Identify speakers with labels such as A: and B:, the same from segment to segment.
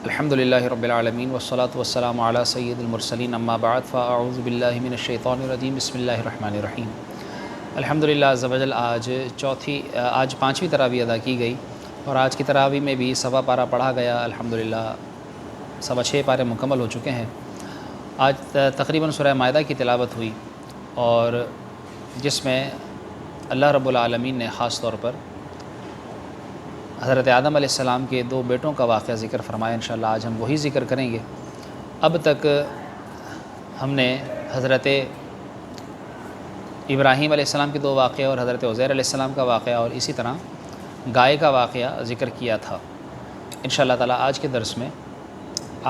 A: الحمدللہ رب العالمین والصلاة والسلام علی سید المرسلین اما بعد فاعوذ باللہ من الشیطان الرجیم بسم اللہ الرحمن الرحیم۔ الحمدللہ عز و جل آج پانچویں تراویح ادا کی گئی اور آج کی تراویح میں بھی سوا پارہ پڑھا گیا۔ الحمدللہ 6.25 پارے مکمل ہو چکے ہیں۔ آج تقریباً سورہ مائدہ کی تلاوت ہوئی اور جس میں اللہ رب العالمین نے خاص طور پر حضرت آدم علیہ السلام کے 2 بیٹوں کا واقعہ ذکر فرمایا۔ انشاءاللہ آج ہم وہی ذکر کریں گے۔ اب تک ہم نے حضرت ابراہیم علیہ السلام کے 2 واقعے اور حضرت عزیر علیہ السلام کا واقعہ اور اسی طرح گائے کا واقعہ ذکر کیا تھا۔ انشاءاللہ تعالی آج کے درس میں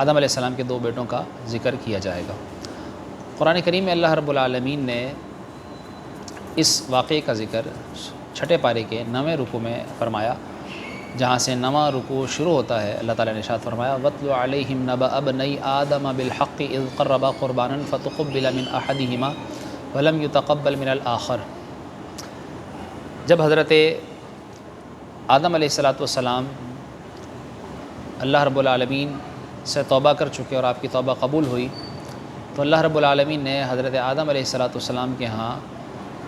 A: آدم علیہ السلام کے 2 بیٹوں کا ذکر کیا جائے گا۔ قرآن کریم میں اللہ رب العالمین نے اس واقعے کا ذکر 6 پارے کے 9ویں رکوع میں فرمایا، جہاں سے 9واں رکوع شروع ہوتا ہے۔ اللہ تعالیٰ نے ارشاد فرمایا وَاتْلُ عَلَيْهِمْ نَبَأَ ابْنَيْ آدَمَ بِالْحَقِّ إِذْ قَرَّبَا قُرْبَانًا فَتُقُبِّلَ مِنْ أَحَدِهِمَا وَلَمْ يُتَقَبَّلْ مِنَ الْآخَرِ۔ جب حضرت آدم علیہ السلام اللہ رب العالمین سے توبہ کر چکے اور آپ کی توبہ قبول ہوئی تو اللہ رب العالمین نے حضرت آدم علیہ السلام کے ہاں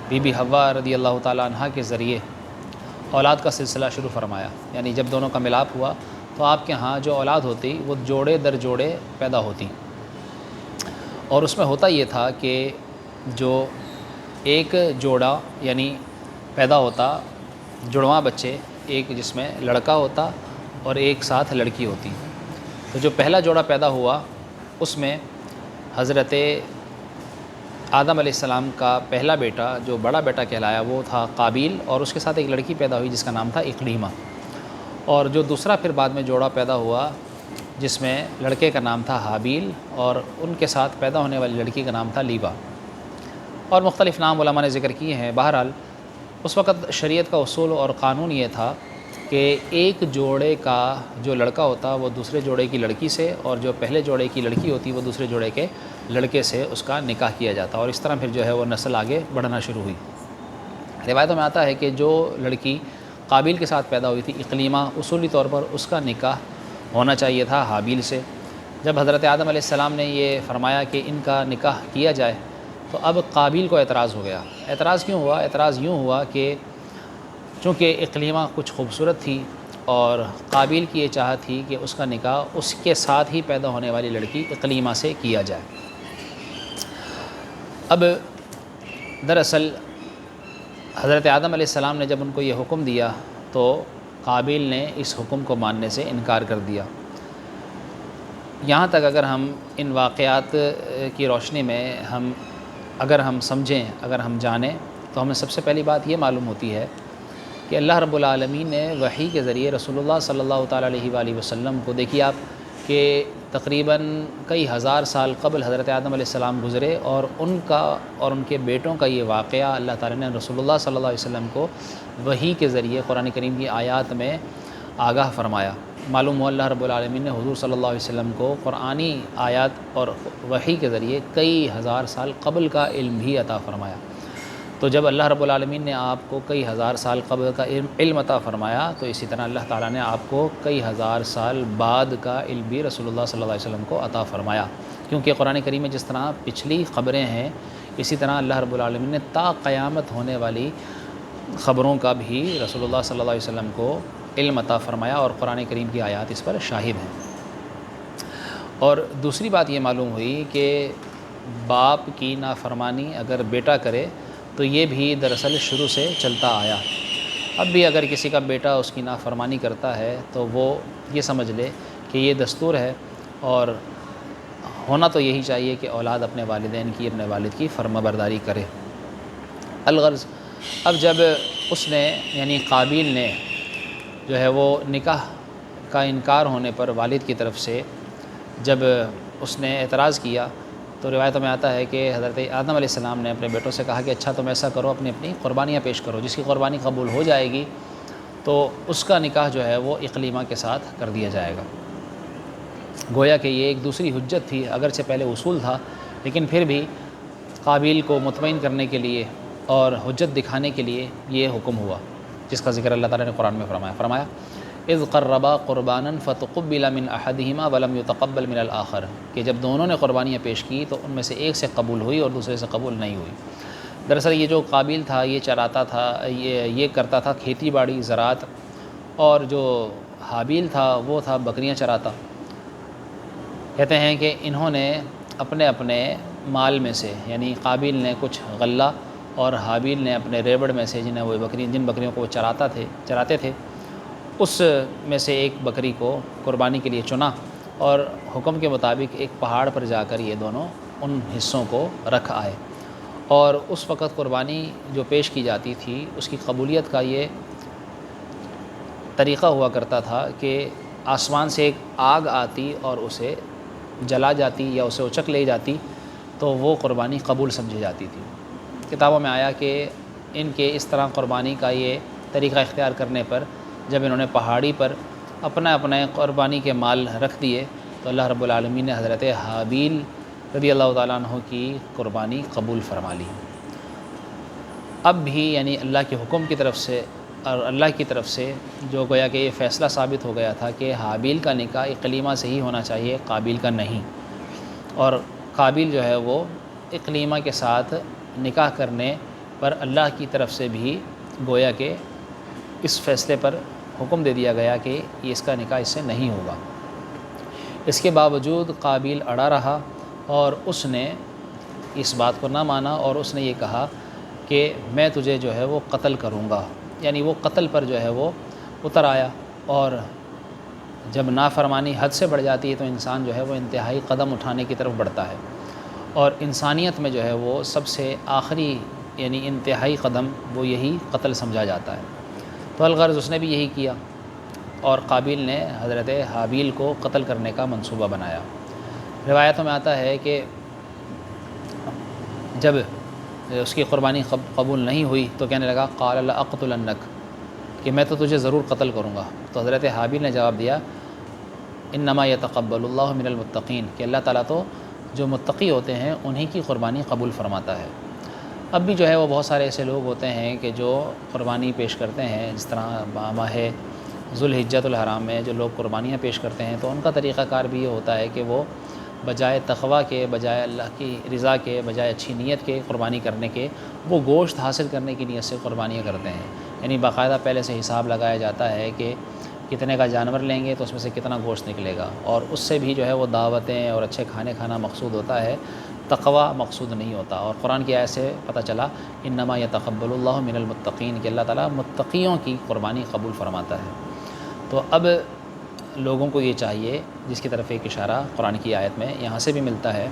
A: بی بی حوا رضی اللہ تعالیٰ عنہا کے ذریعے اولاد کا سلسلہ شروع فرمایا۔ یعنی جب دونوں کا ملاپ ہوا تو آپ کے ہاں جو اولاد ہوتی وہ جوڑے در جوڑے پیدا ہوتی، اور اس میں ہوتا یہ تھا کہ جو ایک جوڑا یعنی پیدا ہوتا جڑواں بچے، ایک جس میں لڑکا ہوتا اور ایک ساتھ لڑکی ہوتی۔ تو جو پہلا جوڑا پیدا ہوا اس میں حضرت آدم علیہ السلام کا پہلا بیٹا جو بڑا بیٹا کہلایا وہ تھا قابیل، اور اس کے ساتھ ایک لڑکی پیدا ہوئی جس کا نام تھا اقلیمہ، اور جو دوسرا پھر بعد میں جوڑا پیدا ہوا جس میں لڑکے کا نام تھا حابیل اور ان کے ساتھ پیدا ہونے والی لڑکی کا نام تھا لیبا، اور مختلف نام علماء نے ذکر کیے ہیں۔ بہرحال اس وقت شریعت کا اصول اور قانون یہ تھا کہ ایک جوڑے کا جو لڑکا ہوتا وہ دوسرے جوڑے کی لڑکی سے، اور جو پہلے جوڑے کی لڑکی ہوتی وہ دوسرے جوڑے کے لڑکے سے اس کا نکاح کیا جاتا، اور اس طرح پھر جو ہے وہ نسل آگے بڑھنا شروع ہوئی۔ روایتوں میں آتا ہے کہ جو لڑکی قابیل کے ساتھ پیدا ہوئی تھی اقلیمہ، اصولی طور پر اس کا نکاح ہونا چاہیے تھا حابیل سے۔ جب حضرت آدم علیہ السلام نے یہ فرمایا کہ ان کا نکاح کیا جائے تو اب قابیل کو اعتراض ہو گیا۔ اعتراض کیوں ہوا؟ اعتراض یوں ہوا کہ چونکہ اقلیمہ کچھ خوبصورت تھی اور قابیل کی یہ چاہت تھی کہ اس کا نکاح اس کے ساتھ ہی پیدا ہونے والی لڑکی اقلیمہ سے کیا جائے۔ اب دراصل حضرت آدم علیہ السلام نے جب ان کو یہ حکم دیا تو قابیل نے اس حکم کو ماننے سے انکار کر دیا۔ یہاں تک اگر ہم ان واقعات کی روشنی میں اگر ہم سمجھیں، اگر ہم جانیں تو ہمیں سب سے پہلی بات یہ معلوم ہوتی ہے کہ اللہ رب العالمین نے وحی کے ذریعے رسول اللہ صلی اللہ تعالیٰ علیہ وآلہ وسلم کو، دیکھیے آپ کہ تقریباً کئی ہزار سال قبل حضرت آدم علیہ السلام گزرے اور ان کا اور ان کے بیٹوں کا یہ واقعہ اللہ تعالیٰ نے رسول اللہ صلی اللہ علیہ وسلم کو وحی کے ذریعے قرآن کریم کی آیات میں آگاہ فرمایا۔ معلوم ہوا اللہ رب العالمین نے حضور صلی اللہ علیہ وسلم کو قرآنی آیات اور وحی کے ذریعے کئی ہزار سال قبل کا علم بھی عطا فرمایا۔ تو جب اللہ رب العالمین نے آپ کو کئی ہزار سال قبل کا علم عطا فرمایا تو اسی طرح اللہ تعالیٰ نے آپ کو کئی ہزار سال بعد کا علم بھی رسول اللہ صلی اللہ علیہ وسلم کو عطا فرمایا، کیونکہ قرآن کریم میں جس طرح پچھلی خبریں ہیں اسی طرح اللہ رب العالمین نے تا قیامت ہونے والی خبروں کا بھی رسول اللہ صلی اللہ علیہ وسلم کو علم عطا فرمایا، اور قرآن کریم کی آیات اس پر شاہد ہیں۔ اور دوسری بات یہ معلوم ہوئی کہ باپ کی نافرمانی اگر بیٹا کرے تو یہ بھی دراصل شروع سے چلتا آیا۔ اب بھی اگر کسی کا بیٹا اس کی نافرمانی کرتا ہے تو وہ یہ سمجھ لے کہ یہ دستور ہے، اور ہونا تو یہی چاہیے کہ اولاد اپنے والدین کی، اپنے والد کی فرما برداری کرے۔ الغرض اب جب اس نے یعنی قابیل نے جو ہے وہ نکاح کا انکار ہونے پر والد کی طرف سے جب اس نے اعتراض کیا تو روایتوں میں آتا ہے کہ حضرت آدم علیہ السلام نے اپنے بیٹوں سے کہا کہ اچھا تم ایسا کرو، اپنی قربانیاں پیش کرو، جس کی قربانی قبول ہو جائے گی تو اس کا نکاح جو ہے وہ اقلیمہ کے ساتھ کر دیا جائے گا۔ گویا کہ یہ ایک دوسری حجت تھی، اگرچہ پہلے اصول تھا لیکن پھر بھی قابیل کو مطمئن کرنے کے لیے اور حجت دکھانے کے لیے یہ حکم ہوا، جس کا ذکر اللہ تعالیٰ نے قرآن میں فرمایا اذ قربا قربانا فتقبل من احدہما ولم يتقبل من الآخر، کہ جب دونوں نے قربانیاں پیش کی تو ان میں سے ایک سے قبول ہوئی اور دوسرے سے قبول نہیں ہوئی۔ دراصل یہ جو قابیل تھا یہ چراتا تھا، یہ کرتا تھا کھیتی باڑی زراعت، اور جو حابیل تھا وہ تھا بکریاں چراتا۔ کہتے ہیں کہ انہوں نے اپنے اپنے مال میں سے، یعنی قابیل نے کچھ غلہ اور حابیل نے اپنے ریبڑ میں سے جن بکریوں کو وہ چراتے تھے اس میں سے ایک بکری کو قربانی کے لیے چنا، اور حکم کے مطابق ایک پہاڑ پر جا کر یہ دونوں ان حصوں کو رکھ آئے۔ اور اس وقت قربانی جو پیش کی جاتی تھی اس کی قبولیت کا یہ طریقہ ہوا کرتا تھا کہ آسمان سے ایک آگ آتی اور اسے جلا جاتی یا اسے اچک لے جاتی تو وہ قربانی قبول سمجھی جاتی تھی۔ کتابوں میں آیا کہ ان کے اس طرح قربانی کا یہ طریقہ اختیار کرنے پر جب انہوں نے پہاڑی پر اپنے قربانی کے مال رکھ دیے تو اللہ رب العالمین نے حضرت حابیل رضی اللہ تعالیٰ عنہ کی قربانی قبول فرما لی۔ اب بھی یعنی اللہ کے حکم کی طرف سے اور اللہ کی طرف سے جو گویا کہ یہ فیصلہ ثابت ہو گیا تھا کہ حابیل کا نکاح اقلیمہ سے ہی ہونا چاہیے، قابیل کا نہیں، اور قابیل جو ہے وہ اقلیمہ کے ساتھ نکاح کرنے پر اللہ کی طرف سے بھی گویا کہ اس فیصلے پر حکم دے دیا گیا کہ یہ اس کا نکاح اس سے نہیں ہوگا۔ اس کے باوجود قابیل اڑا رہا اور اس نے اس بات کو نہ مانا، اور اس نے یہ کہا کہ میں تجھے جو ہے وہ قتل کروں گا، یعنی وہ قتل پر جو ہے وہ اتر آیا۔ اور جب نافرمانی حد سے بڑھ جاتی ہے تو انسان جو ہے وہ انتہائی قدم اٹھانے کی طرف بڑھتا ہے، اور انسانیت میں جو ہے وہ سب سے آخری یعنی انتہائی قدم وہ یہی قتل سمجھا جاتا ہے۔ تو الغرض اس نے بھی یہی کیا، اور قابیل نے حضرت حابیل کو قتل کرنے کا منصوبہ بنایا۔ روایتوں میں آتا ہے کہ جب اس کی قربانی قبول نہیں ہوئی تو کہنے لگا قال لأقتلنک، کہ میں تو تجھے ضرور قتل کروں گا۔ تو حضرت حابیل نے جواب دیا انما یتقبل اللہ من المتقین، کہ اللہ تعالیٰ تو جو متقی ہوتے ہیں انہی کی قربانی قبول فرماتا ہے۔ اب بھی جو ہے وہ بہت سارے ایسے لوگ ہوتے ہیں کہ جو قربانی پیش کرتے ہیں، جس طرح ماہ ذوالحجۃ الحرام میں جو لوگ قربانیاں پیش کرتے ہیں تو ان کا طریقہ کار بھی یہ ہوتا ہے کہ وہ بجائے تقویٰ کے، بجائے اللہ کی رضا کے، بجائے اچھی نیت کے قربانی کرنے کے، وہ گوشت حاصل کرنے کی نیت سے قربانیاں کرتے ہیں۔ یعنی باقاعدہ پہلے سے حساب لگایا جاتا ہے کہ کتنے کا جانور لیں گے تو اس میں سے کتنا گوشت نکلے گا، اور اس سے بھی جو ہے وہ دعوتیں اور اچھے کھانے کھانا مقصود ہوتا ہے، تقویٰ مقصود نہیں ہوتا۔ اور قرآن کی آیت سے پتہ چلا انما یتقبل اللہ من المتقین، کہ اللہ تعالیٰ متقیوں کی قربانی قبول فرماتا ہے۔ تو اب لوگوں کو یہ چاہیے، جس کی طرف ایک اشارہ قرآن کی آیت میں یہاں سے بھی ملتا ہے،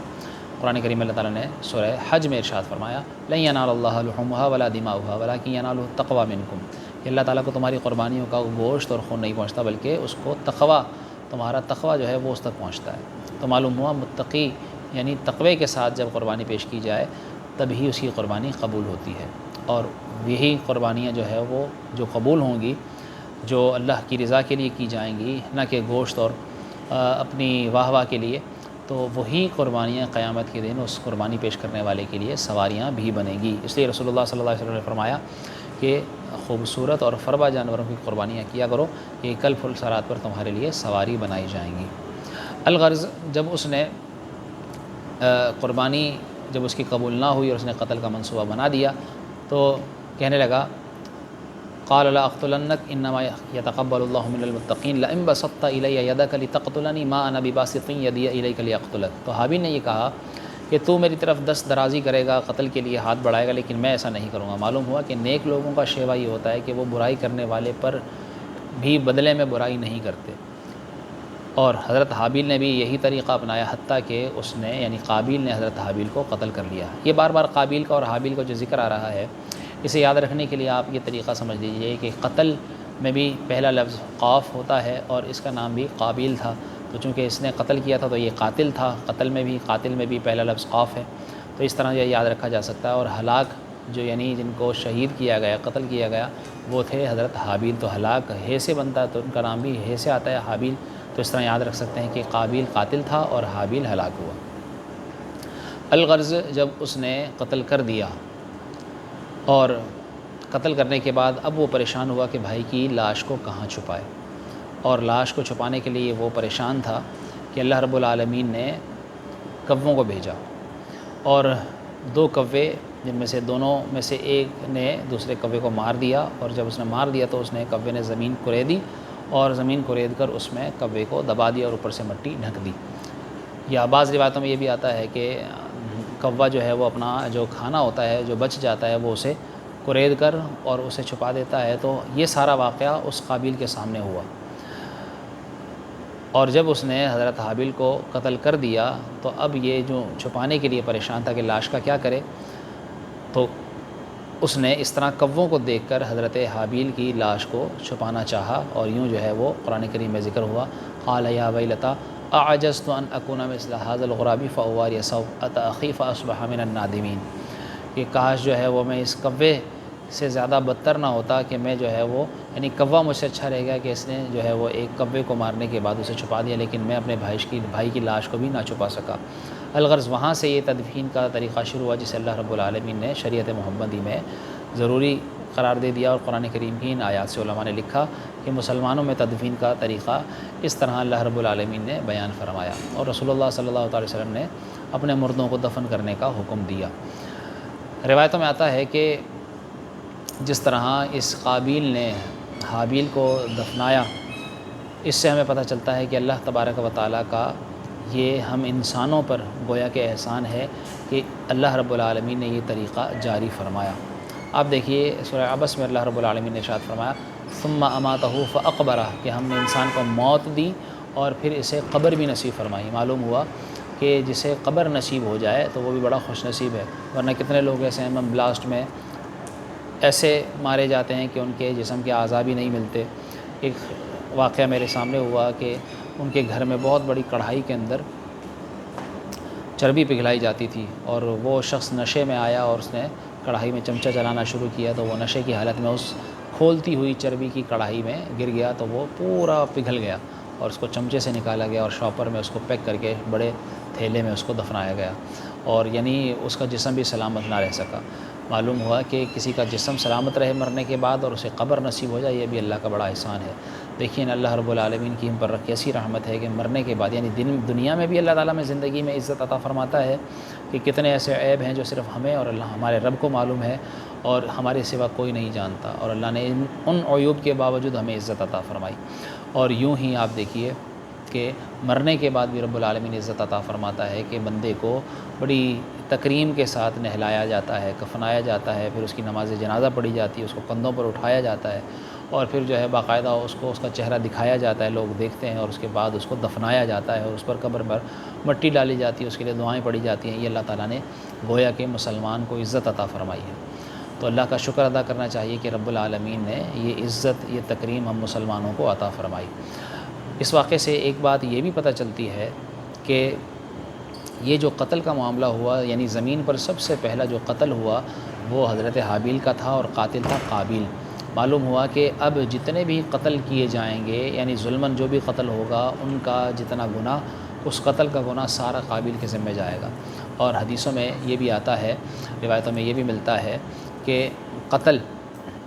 A: قرآن کریم اللہ تعالیٰ نے سورہ حج میں ارشاد فرمایا لن ینال اللہ لحومها ولا دماؤها ولکن ینالہ التقوی منکم، کہ اللہ تعالیٰ کو تمہاری قربانیوں کا گوشت اور خون نہیں پہنچتا بلکہ اس کو تقوی، تمہارا تقوی جو ہے وہ اس تک پہنچتا ہے۔ تو معلوم ہوا متقی یعنی تقوی کے ساتھ جب قربانی پیش کی جائے تبھی اس کی قربانی قبول ہوتی ہے، اور یہی قربانیاں جو ہے وہ جو قبول ہوں گی جو اللہ کی رضا کے لیے کی جائیں گی، نہ کہ گوشت اور اپنی واہ واہ کے لیے، تو وہی قربانیاں قیامت کے دن اس قربانی پیش کرنے والے کے لیے سواریاں بھی بنیں گی۔ اس لیے رسول اللہ صلی اللہ علیہ وسلم نے فرمایا کہ خوبصورت اور فربا جانوروں کی قربانیاں کیا کرو کہ کل فل صراط پر تمہارے لیے سواری بنائی جائیں گی۔ الغرض جب اس نے قربانی جب اس کی قبول نہ ہوئی اور اس نے قتل کا منصوبہ بنا دیا تو کہنے لگا قال لاقتلنک انما یتقبل اللہ من المتقین لئن بسطت الی یدک لتقتلنی ما انا بباسط یدی الیک لیقتلک۔ تو حابیل نے یہ کہا کہ تو میری طرف دست درازی کرے گا، قتل کے لیے ہاتھ بڑھائے گا، لیکن میں ایسا نہیں کروں گا۔ معلوم ہوا کہ نیک لوگوں کا شیوا یہ ہوتا ہے کہ وہ برائی کرنے والے پر بھی بدلے میں برائی نہیں کرتے، اور حضرت حابیل نے بھی یہی طریقہ اپنایا، حتیٰ کہ اس نے یعنی قابیل نے حضرت حابیل کو قتل کر لیا۔ یہ بار بار قابیل کا اور حابیل کا جو ذکر آ رہا ہے اسے یاد رکھنے کے لیے آپ یہ طریقہ سمجھ لیجئے کہ قتل میں بھی پہلا لفظ قاف ہوتا ہے، اور اس کا نام بھی قابیل تھا، تو چونکہ اس نے قتل کیا تھا تو یہ قاتل تھا، قاتل میں بھی پہلا لفظ قاف ہے، تو اس طرح یہ یاد رکھا جا سکتا ہے۔ اور ہلاک جو یعنی جن کو شہید کیا گیا، قتل کیا گیا، وہ تھے حضرت حابیل، تو ہلاک ہے سے بنتا ہے تو ان کا نام بھی ہے سے آتا ہے حابیل، تو اس طرح یاد رکھ سکتے ہیں کہ قابیل قاتل تھا اور حابیل ہلاک ہوا۔ الغرض جب اس نے قتل کر دیا اور قتل کرنے کے بعد اب وہ پریشان ہوا کہ بھائی کی لاش کو کہاں چھپائے، اور لاش کو چھپانے کے لیے وہ پریشان تھا کہ اللہ رب العالمین نے کووں کو بھیجا، اور 2 کوے جن میں سے دونوں میں سے ایک نے دوسرے کوے کو مار دیا، اور جب اس نے مار دیا تو اس نے کوے نے زمین کریدی اور زمین کورید کر اس میں کوے کو دبا دیا اور اوپر سے مٹی ڈھک دی۔ یا بعض روایتوں میں یہ بھی آتا ہے کہ کوا جو ہے وہ اپنا جو کھانا ہوتا ہے جو بچ جاتا ہے وہ اسے کورید کر اور اسے چھپا دیتا ہے۔ تو یہ سارا واقعہ اس قابیل کے سامنے ہوا، اور جب اس نے حضرت حابیل کو قتل کر دیا تو اب یہ جو چھپانے کے لیے پریشان تھا کہ لاش کا کیا کرے، تو اس نے اس طرح کووں کو دیکھ کر حضرت حابیل کی لاش کو چھپانا چاہا، اور یوں جو ہے وہ قرآن کریم میں ذکر ہوا، قال یا ویلتا اعجزت ان اکون مثل هذا الغراب فاواری سوءة اخی فاصبح من النادمین، کہ کاش جو ہے وہ میں اس کوے سے زیادہ بدتر نہ ہوتا کہ میں جو ہے وہ، یعنی کوا مجھ سے اچھا رہ گیا کہ اس نے جو ہے وہ ایک کوے کو مارنے کے بعد اسے چھپا دیا، لیکن میں اپنے بھائی کی لاش کو بھی نہ چھپا سکا۔ الغرض وہاں سے یہ تدفین کا طریقہ شروع ہوا جسے اللہ رب العالمین نے شریعت محمدی میں ضروری قرار دے دیا، اور قرآن کریم کی ان آیات سے علماء نے لکھا کہ مسلمانوں میں تدفین کا طریقہ اس طرح اللہ رب العالمین نے بیان فرمایا، اور رسول اللہ صلی اللہ علیہ وسلم نے اپنے مردوں کو دفن کرنے کا حکم دیا۔ روایتوں میں آتا ہے کہ جس طرح اس قابیل نے حابیل کو دفنایا، اس سے ہمیں پتہ چلتا ہے کہ اللہ تبارک و تعالیٰ کا یہ ہم انسانوں پر گویا کہ احسان ہے کہ اللہ رب العالمین نے یہ طریقہ جاری فرمایا۔ آپ دیکھیے سورہ عبس میں اللہ رب العالمین نے ارشاد فرمایا ثم اماتہ فاقبرہ، کہ ہم نے انسان کو موت دی اور پھر اسے قبر بھی نصیب فرمائی۔ معلوم ہوا کہ جسے قبر نصیب ہو جائے تو وہ بھی بڑا خوش نصیب ہے، ورنہ کتنے لوگ ایسے ہیں بم بلاسٹ میں ایسے مارے جاتے ہیں کہ ان کے جسم کے اعضاء بھی نہیں ملتے۔ ایک واقعہ میرے سامنے ہوا کہ ان کے گھر میں بہت بڑی کڑھائی کے اندر چربی پگھلائی جاتی تھی، اور وہ شخص نشے میں آیا اور اس نے کڑھائی میں چمچہ چلانا شروع کیا، تو وہ نشے کی حالت میں اس کھولتی ہوئی چربی کی کڑھائی میں گر گیا، تو وہ پورا پگھل گیا اور اس کو چمچے سے نکالا گیا اور شاپر میں اس کو پیک کر کے بڑے تھیلے میں اس کو دفنایا گیا، اور یعنی اس کا جسم بھی سلامت نہ رہ سکا۔ معلوم ہوا کہ کسی کا جسم سلامت رہے مرنے کے بعد اور اسے قبر نصیب ہو جائے، یہ بھی اللہ کا بڑا احسان ہے۔ دیکھیے اللہ رب العالمین کی ہم پر کیسی رحمت ہے کہ مرنے کے بعد یعنی دنیا میں بھی اللہ تعالیٰ میں زندگی میں عزت عطا فرماتا ہے کہ کتنے ایسے عیب ہیں جو صرف ہمیں اور اللہ ہمارے رب کو معلوم ہے اور ہمارے سوا کوئی نہیں جانتا، اور اللہ نے ان عیوب کے باوجود ہمیں عزت عطا فرمائی۔ اور یوں ہی آپ دیکھیے کہ مرنے کے بعد بھی رب العالمین عزت عطا فرماتا ہے کہ بندے کو بڑی تکریم کے ساتھ نہلایا جاتا ہے، کفنایا جاتا ہے، پھر اس کی نماز جنازہ پڑھی جاتی ہے، اس کو کندھوں پر اٹھایا جاتا ہے، اور پھر جو ہے باقاعدہ اس کو اس کا چہرہ دکھایا جاتا ہے، لوگ دیکھتے ہیں، اور اس کے بعد اس کو دفنایا جاتا ہے اور اس پر قبر پر مٹی ڈالی جاتی ہے، اس کے لیے دعائیں پڑھی جاتی ہیں۔ یہ اللہ تعالیٰ نے گویا کہ مسلمان کو عزت عطا فرمائی ہے، تو اللہ کا شکر ادا کرنا چاہیے کہ رب العالمین نے یہ عزت یہ تکریم ہم مسلمانوں کو عطا فرمائی۔ اس واقعے سے ایک بات یہ بھی پتہ چلتی ہے کہ یہ جو قتل کا معاملہ ہوا، یعنی زمین پر سب سے پہلا جو قتل ہوا وہ حضرت حابیل کا تھا اور قاتل تھا قابیل۔ معلوم ہوا کہ اب جتنے بھی قتل کیے جائیں گے، یعنی ظلماً جو بھی قتل ہوگا ان کا جتنا گناہ، اس قتل کا گناہ سارا قابیل کے ذمہ جائے گا۔ اور حدیثوں میں یہ بھی آتا ہے، روایتوں میں یہ بھی ملتا ہے کہ قتل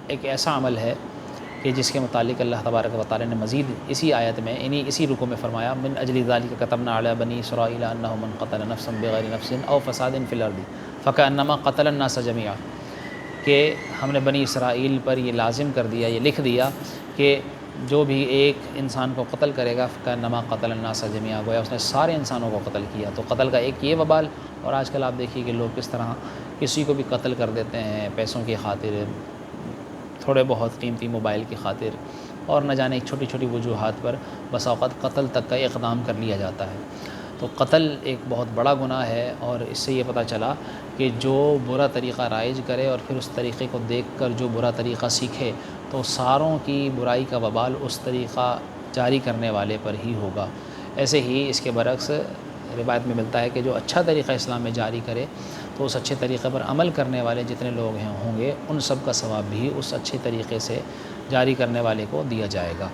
A: ایک ایسا عمل ہے کہ جس کے متعلق اللہ تبارک و تعالی نے مزید اسی آیت میں یعنی اسی رکوع میں فرمایا من اجل ذلک کتبنا علی بنی اسرائیل انہ من قتل نفسا بغیر نفس او فساد فی الارض فکأنما قتل الناس جميعا، کہ ہم نے بنی اسرائیل پر یہ لازم کر دیا، یہ لکھ دیا کہ جو بھی ایک انسان کو قتل کرے گا فکأنما قتل الناس جميعا، گویا اس نے سارے انسانوں کو قتل کیا۔ تو قتل کا ایک یہ وبال، اور آج کل آپ دیکھیے کہ لوگ کس طرح کسی کو بھی قتل کر دیتے ہیں پیسوں کی خاطر، تھوڑے بہت قیمتی موبائل کی خاطر، اور نہ جانے چھوٹی چھوٹی وجوہات پر بسا اوقات قتل تک کا اقدام کر لیا جاتا ہے۔ تو قتل ایک بہت بڑا گناہ ہے، اور اس سے یہ پتہ چلا کہ جو برا طریقہ رائج کرے اور پھر اس طریقے کو دیکھ کر جو برا طریقہ سیکھے تو ساروں کی برائی کا وبال اس طریقہ جاری کرنے والے پر ہی ہوگا۔ ایسے ہی اس کے برعکس روایت میں ملتا ہے کہ جو اچھا طریقہ اسلام میں جاری کرے تو اس اچھے طریقے پر عمل کرنے والے جتنے لوگ ہوں گے ان سب کا ثواب بھی اس اچھے طریقے سے جاری کرنے والے کو دیا جائے گا۔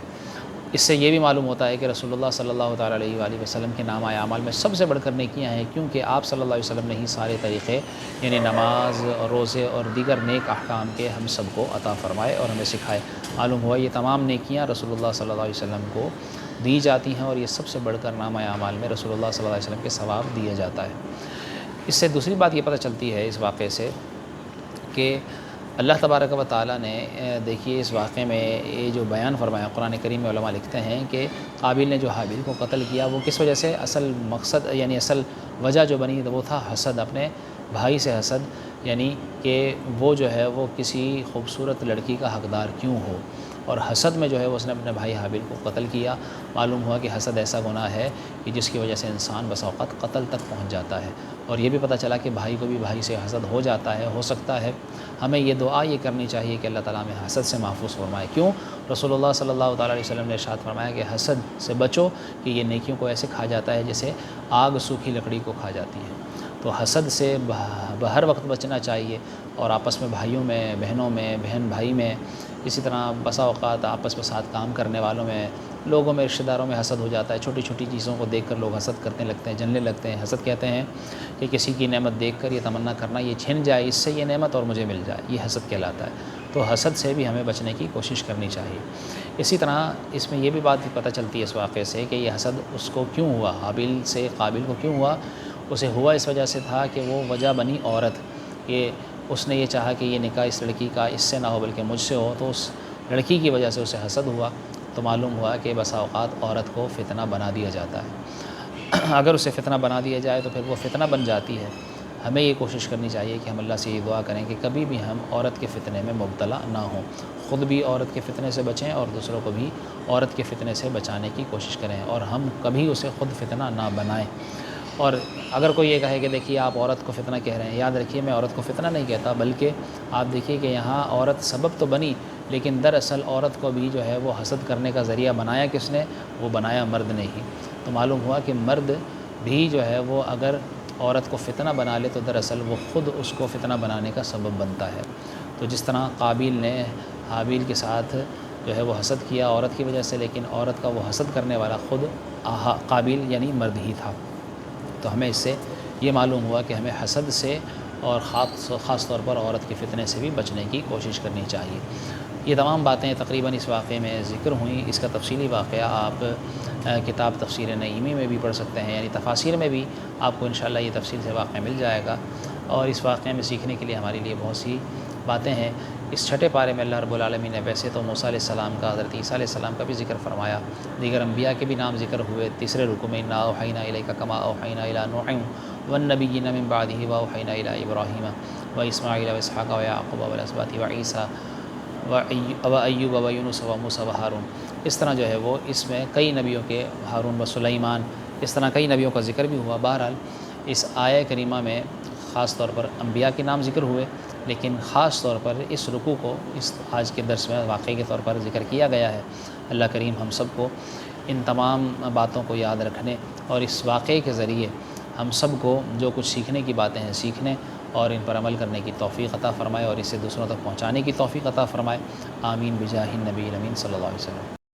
A: اس سے یہ بھی معلوم ہوتا ہے کہ رسول اللہ صلی اللہ تعالیٰ علیہ وآلہ وسلم کے نامہ اعمال میں سب سے بڑھ کر نیکیاں ہیں، کیونکہ آپ صلی اللہ علیہ وسلم نے ہی سارے طریقے یعنی نماز اور روزے اور دیگر نیک احکام کے ہم سب کو عطا فرمائے اور ہمیں سکھائے۔ معلوم ہوا یہ تمام نیکیاں رسول اللہ صلی اللہ علیہ وسلم کو دی جاتی ہیں، اور یہ سب سے بڑھ کر نامہ اعمال میں رسول اللہ صلی اللہ علیہ وسلم کے ثواب دیا جاتا ہے۔ اس سے دوسری بات یہ پتہ چلتی ہے اس واقعے سے کہ اللہ تبارک و تعالیٰ نے دیکھیے اس واقعے میں یہ جو بیان فرمایا قرآن کریم میں، علماء لکھتے ہیں کہ قابیل نے جو حابیل کو قتل کیا وہ کس وجہ سے، اصل مقصد یعنی اصل وجہ جو بنی وہ تھا حسد، اپنے بھائی سے حسد، یعنی کہ وہ جو ہے وہ کسی خوبصورت لڑکی کا حقدار کیوں ہو، اور حسد میں جو ہے وہ اس نے اپنے بھائی حابیل کو قتل کیا۔ معلوم ہوا کہ حسد ایسا گناہ ہے کہ جس کی وجہ سے انسان بسا اوقات قتل تک پہنچ جاتا ہے، اور یہ بھی پتہ چلا کہ بھائی کو بھی بھائی سے حسد ہو جاتا ہے، ہو سکتا ہے۔ ہمیں یہ دعا یہ کرنی چاہیے کہ اللہ تعالیٰ ہمیں حسد سے محفوظ فرمائے۔ کیوں؟ رسول اللہ صلی اللہ تعالیٰ علیہ وسلم نے ارشاد فرمایا کہ حسد سے بچو کہ یہ نیکیوں کو ایسے کھا جاتا ہے جیسے آگ سوکھی لکڑی کو کھا جاتی ہے۔ تو حسد سے ہر وقت بچنا چاہیے، اور آپس میں بھائیوں میں، بہنوں میں، بہن بھائی میں، اسی طرح بسا اوقات آپس میں ساتھ کام کرنے والوں میں، لوگوں میں، رشتہ داروں میں حسد ہو جاتا ہے۔ چھوٹی چھوٹی چیزوں کو دیکھ کر لوگ حسد کرنے لگتے ہیں، جلنے لگتے ہیں۔ حسد کہتے ہیں کہ کسی کی نعمت دیکھ کر یہ تمنا کرنا یہ چھن جائے اس سے یہ نعمت اور مجھے مل جائے، یہ حسد کہلاتا ہے۔ تو حسد سے بھی ہمیں بچنے کی کوشش کرنی چاہیے۔ اسی طرح اس میں یہ بھی بات پتہ چلتی ہے اس واقعے سے کہ یہ حسد اس کو کیوں ہوا، حابیل سے قابیل کو کیوں ہوا۔ اسے ہوا اس وجہ سے تھا کہ وہ وجہ بنی عورت، کہ اس نے یہ چاہا کہ یہ نکاح اس لڑکی کا اس سے نہ ہو بلکہ مجھ سے ہو، تو اس لڑکی کی وجہ سے اسے حسد ہوا۔ تو معلوم ہوا کہ بسا اوقات عورت کو فتنہ بنا دیا جاتا ہے۔ اگر اسے فتنہ بنا دیا جائے تو پھر وہ فتنہ بن جاتی ہے۔ ہمیں یہ کوشش کرنی چاہیے کہ ہم اللہ سے یہ دعا کریں کہ کبھی بھی ہم عورت کے فتنے میں مبتلا نہ ہوں، خود بھی عورت کے فتنے سے بچیں اور دوسروں کو بھی عورت کے فتنے سے بچانے کی کوشش کریں، اور ہم کبھی اسے خود فتنہ نہ بنائیں۔ اور اگر کوئی یہ کہے کہ دیکھیے آپ عورت کو فتنہ کہہ رہے ہیں، یاد رکھیے میں عورت کو فتنہ نہیں کہتا، بلکہ آپ دیکھیے کہ یہاں عورت سبب تو بنی، لیکن دراصل عورت کو بھی جو ہے وہ حسد کرنے کا ذریعہ بنایا کس نے؟ وہ بنایا مرد نے ہی۔ تو معلوم ہوا کہ مرد بھی جو ہے وہ اگر عورت کو فتنہ بنا لے تو دراصل وہ خود اس کو فتنہ بنانے کا سبب بنتا ہے۔ تو جس طرح قابیل نے حابیل کے ساتھ جو ہے وہ حسد کیا عورت کی وجہ سے، لیکن عورت کا وہ حسد کرنے والا خود قابیل یعنی مرد ہی تھا۔ تو ہمیں اس سے یہ معلوم ہوا کہ ہمیں حسد سے اور خاص طور پر عورت کے فتنے سے بھی بچنے کی کوشش کرنی چاہیے۔ یہ تمام باتیں تقریباً اس واقعے میں ذکر ہوئیں۔ اس کا تفصیلی واقعہ آپ کتاب تفسیر نعیمی میں بھی پڑھ سکتے ہیں، یعنی تفاسیر میں بھی آپ کو انشاءاللہ یہ تفصیل سے واقعہ مل جائے گا، اور اس واقعے میں سیکھنے کے لیے ہمارے لیے بہت سی باتیں ہیں۔ اس چھٹے پارے میں اللہ رب العالمین نے ویسے تو موسیٰ علیہ السلام کا، حضرت عیسیٰ علیہ السلام کا بھی ذکر فرمایا، دیگر انبیاء کے بھی نام ذکر ہوئے۔ تیسرے رکوع میں انا اوحینا الیک کما اوحینا الی نوح والنبیین من بعدہ واوحینا الی ابراہیم واسماعیل واسحاق ویعقوب والاسباط وعیسیٰ وایوب ویونس وموسیٰ وہارون۔ اس طرح جو ہے وہ اس میں کئی نبیوں کے، ہارون و سلیمان، اس طرح کئی نبیوں کا ذکر بھی ہوا۔ بہرحال اس آیہ کریمہ میں خاص طور پر انبیاء کے نام ذکر ہوئے، لیکن خاص طور پر اس رکوع کو اس آج کے درس میں واقعے کے طور پر ذکر کیا گیا ہے۔ اللہ کریم ہم سب کو ان تمام باتوں کو یاد رکھنے اور اس واقعے کے ذریعے ہم سب کو جو کچھ سیکھنے کی باتیں ہیں سیکھنے اور ان پر عمل کرنے کی توفیق عطا فرمائے، اور اسے دوسروں تک پہنچانے کی توفیق عطا فرمائے۔ آمین بجاہ النبی الامین صلی اللہ علیہ وسلم۔